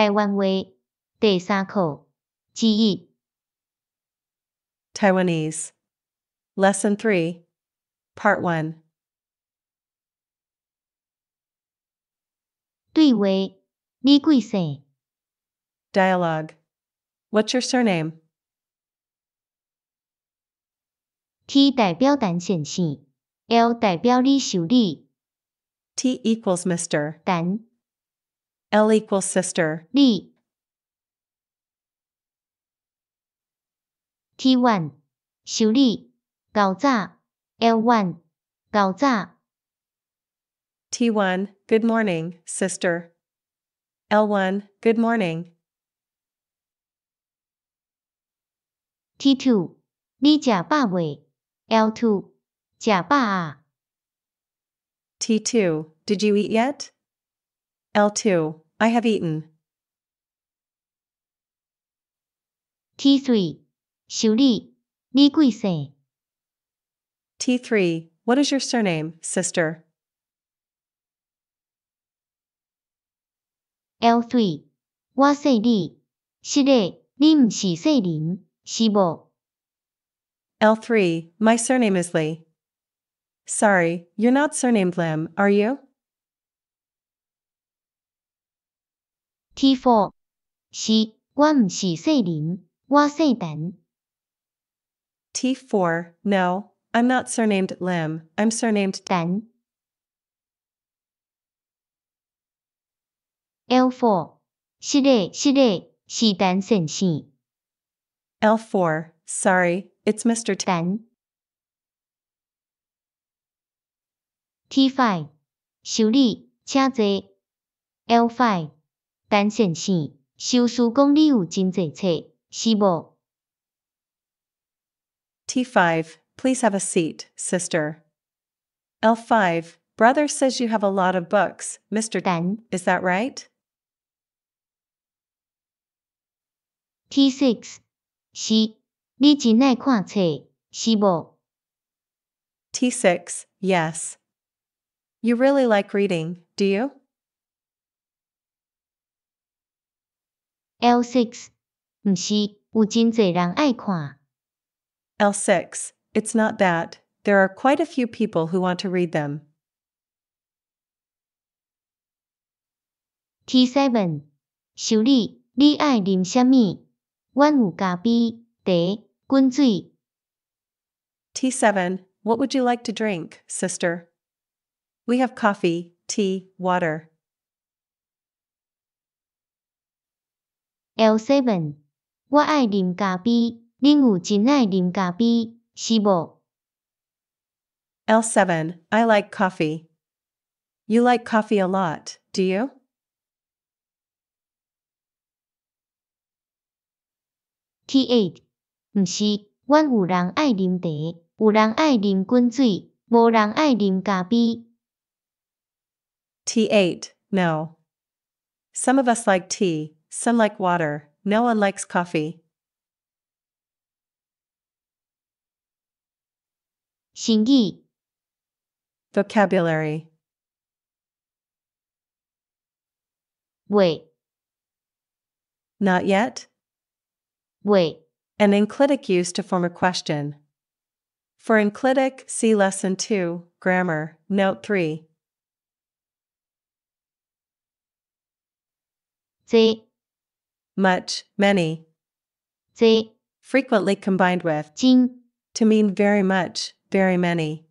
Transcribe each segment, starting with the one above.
台灣話第三課之一 Taiwanese Lesson 3 Part 1對話你幾歲 Dialogue What's your surname? T 代表陳先生 L 代表你受理 T equals Mr. 陳 L equals sister. 你 T1 受理較早 L1 較早 T1 Good morning, sister. L1 Good morning. T2 你食飽未 L2 食飽啊 T2 Did you eat yet? L2 I have eaten. T3 受理你幾歲 T3 What is your surname, sister? L3 我姓李是的你唔是姓林是無 L3 My surname is Lee. Sorry, you're not surnamed Lim, are you? T4 是我唔是姓林我姓陳 T4 No, I'm not surnamed Lim, I'm surnamed 陳 L4 是的是陳先生 L4 Sorry, it's Mr. 陳 T5 受理請坐 L5 陳先生收事講你有真濟冊是無 T5 Please have a seat, sister. L5 Brother says you have a lot of books, Mr. 陳 Is that right? T6 是你真愛看冊是無 T6 Yes. You really like reading, do you? L6 毋是有真濟人愛看 L6 It's not that. There are quite a few people who want to read them. T7 受理你愛啉啥物阮有咖啡茶滾水 T7 What would you like to drink, sister? We have coffee, tea, water. L7 我愛啉咖啡恁有真愛啉咖啡是無 L7 I like coffee. You like coffee a lot, do you? T8 毋是阮有人愛啉茶有人愛啉滾水無人愛啉咖啡 T8 No. Some of us like tea, some like water, no one likes coffee. 成語 Vocabulary 未 Not yet. 未 An enclitic used to form a question. For enclitic, see Lesson 2, Grammar, Note 3. 多 Much, many. 多 Frequently combined with 真 to mean very much, very many.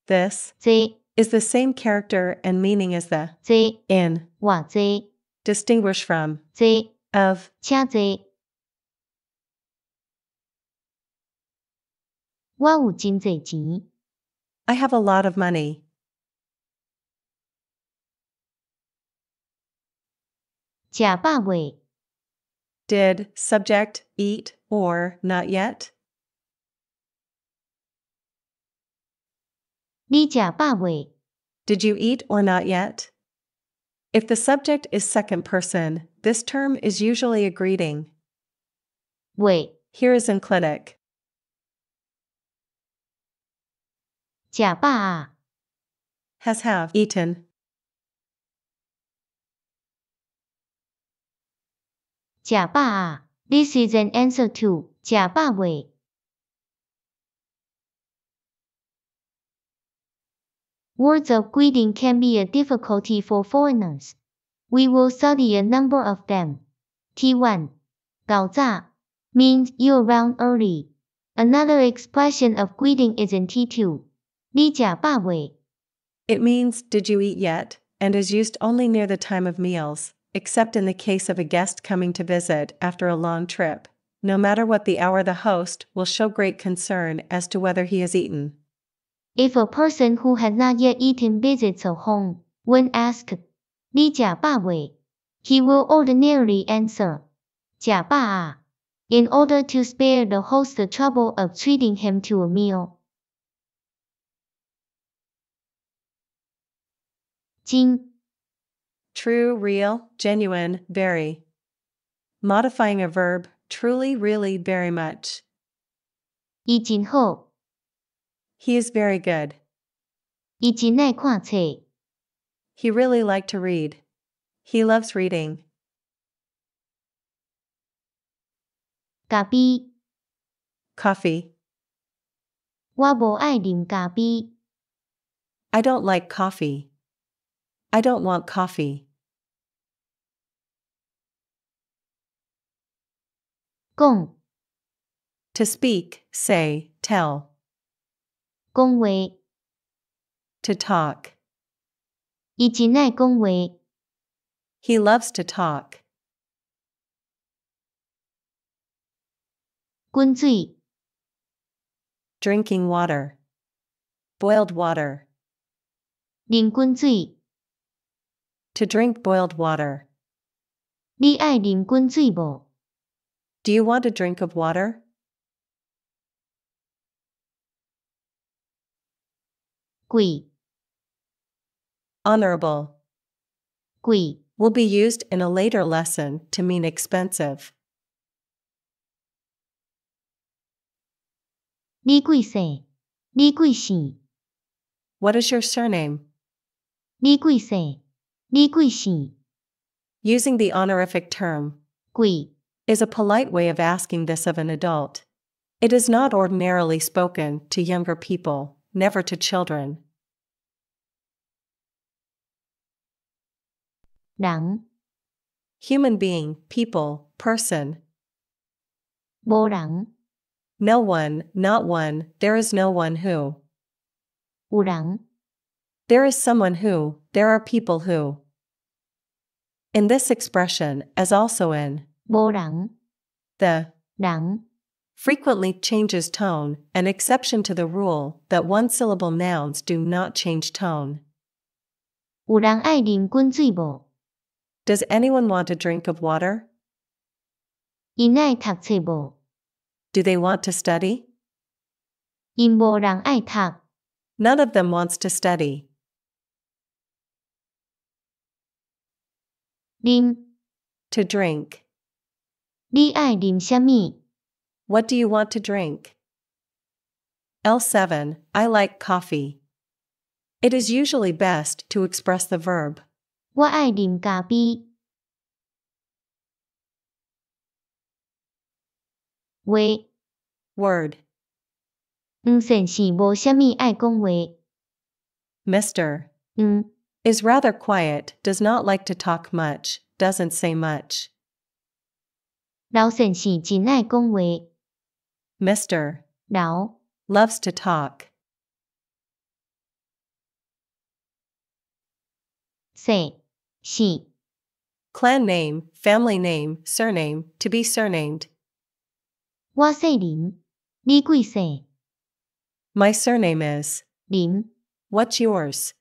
This 多 is the same character and meaning as the 多 in, 偌多 distinguished from, 多 of. 請坐我有真濟錢 I have a lot of money. 食飽未 Did subject eat or not yet? 你食飽未 Did you eat or not yet? If the subject is second person, this term is usually a greeting. 未 Here is enclitic. 食飽啊 Has have eaten. 食飽啊. This is an answer to 食飽未. Words of greeting can be a difficulty for foreigners. We will study a number of them. T1. 早早 means you around early. Another expression of greeting is in T2. 你食飽未? It means, did you eat yet, and is used only near the time of meals, except in the case of a guest coming to visit after a long trip. No matter what the hour, the host will show great concern as to whether he has eaten. If a person who has not yet eaten visits a home, when asked, 你食飽未? He will ordinarily answer, 食飽啊, in order to spare the host the trouble of treating him to a meal. 真 True, real, genuine, very. Modifying a verb, truly, really, very much. 伊真好 He is very good. 伊真愛看冊 He really liked to read. He loves reading. 咖啡 Coffee. 我無愛啉咖啡 I don't like coffee. I don't want coffee. 講 To speak, say, tell. 講話 To talk. 伊真愛講話 He loves to talk. 滾水 Drinking water. Boiled water. 啉滾水 To drink boiled water. 你愛啉滾水無 Do you want a drink of water? 貴 Honorable. 貴 Will be used in a later lesson to mean expensive. 你貴姓你貴姓 What is your surname? 你貴姓你貴姓 Using the honorific term 貴 is a polite way of asking this of an adult. It is not ordinarily spoken to younger people, never to children. 人 Human being, people, person. 無人 No one, not one, there is no one who. 有人 There is someone who, there are people who. In this expression, as also in, 無人 the 人 frequently changes tone, an exception to the rule that one-syllable nouns do not change tone. 有人愛啉滾水無 Does anyone want a drink of water? 因愛讀冊無 Do they want to study? 因無人愛讀 None of them wants to study. 啉 To drink. 你愛啉啥物 What do you want to drink? L7. I like coffee. It is usually best to express the verb. 我愛啉咖啡話 Word. 先生無啥物愛講話 Mr. 嗯 Is rather quiet, does not like to talk much, doesn't say much. 老先生真愛講話 Mr. 老 Loves to talk. 姓姓 Clan name, family name, surname, to be surnamed. 我姓林你貴姓 My surname is. 林 What's yours?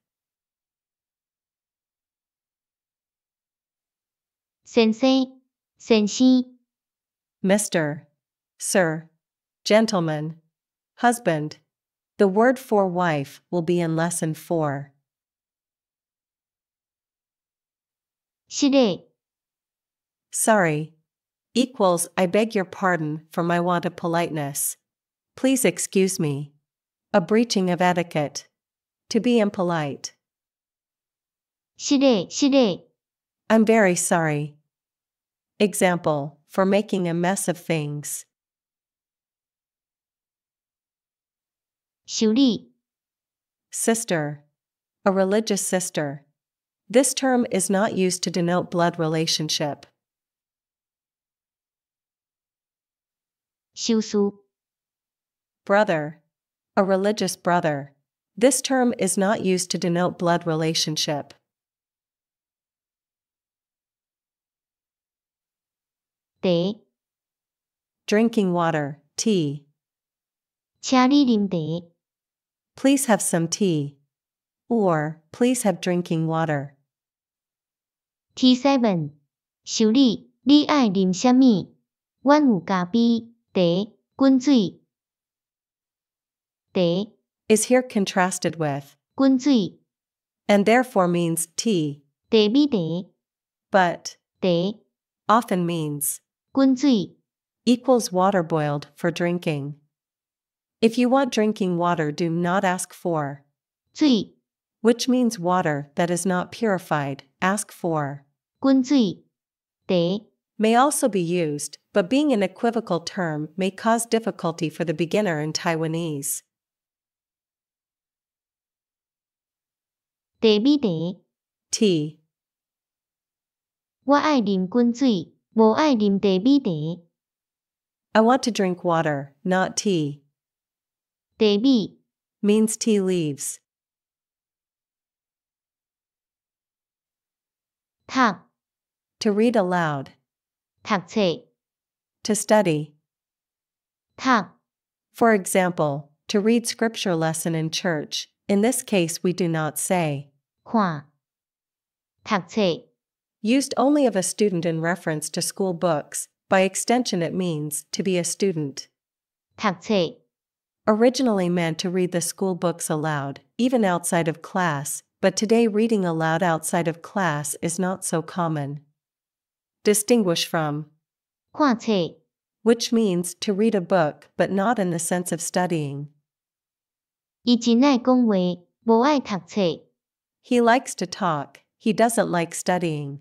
先生先生 Mr. Sir. Gentleman. Husband. The word for wife will be in lesson 4. 失禮 Sorry. Equals I beg your pardon for my want of politeness. Please excuse me. A breaching of etiquette. To be impolite. 失禮失禮 I'm very sorry. Example, for making a mess of things. 修理 Sister. A religious sister. This term is not used to denote blood relationship. 修書 Brother. A religious brother. This term is not used to denote blood relationship. 茶 Drinking water, tea. 請你啉茶 Please have some tea. Or, please have drinking water. T7 修理你愛啉啥物阮有咖啡茶滾水茶 Is here contrasted with, 滾水 and therefore means tea, tê⁷-bí茶 but, 茶 often means, 滾水 equals water boiled for drinking. If you want drinking water, do not ask for, 水 which means water that is not purified, ask for. 滾水茶 May also be used, but being an equivocal term may cause difficulty for the beginner in Taiwanese. tê⁷-bí茶 Tea. 我愛啉滾水無愛啉tê⁷-bí茶 I want to drink water, not tea. tê⁷-bí Means tea leaves. 讀 To read aloud. 讀冊 To study. 讀 For example, to read scripture lesson in church. In this case we do not say. 看 讀冊 Used only of a student in reference to school books. By extension it means to be a student. 讀冊 Originally meant to read the school books aloud, even outside of class, but today reading aloud outside of class is not so common. Distinguish from, 看冊 which means to read a book but not in the sense of studying. 伊真愛講話無愛讀冊 He likes to talk, he doesn't like studying.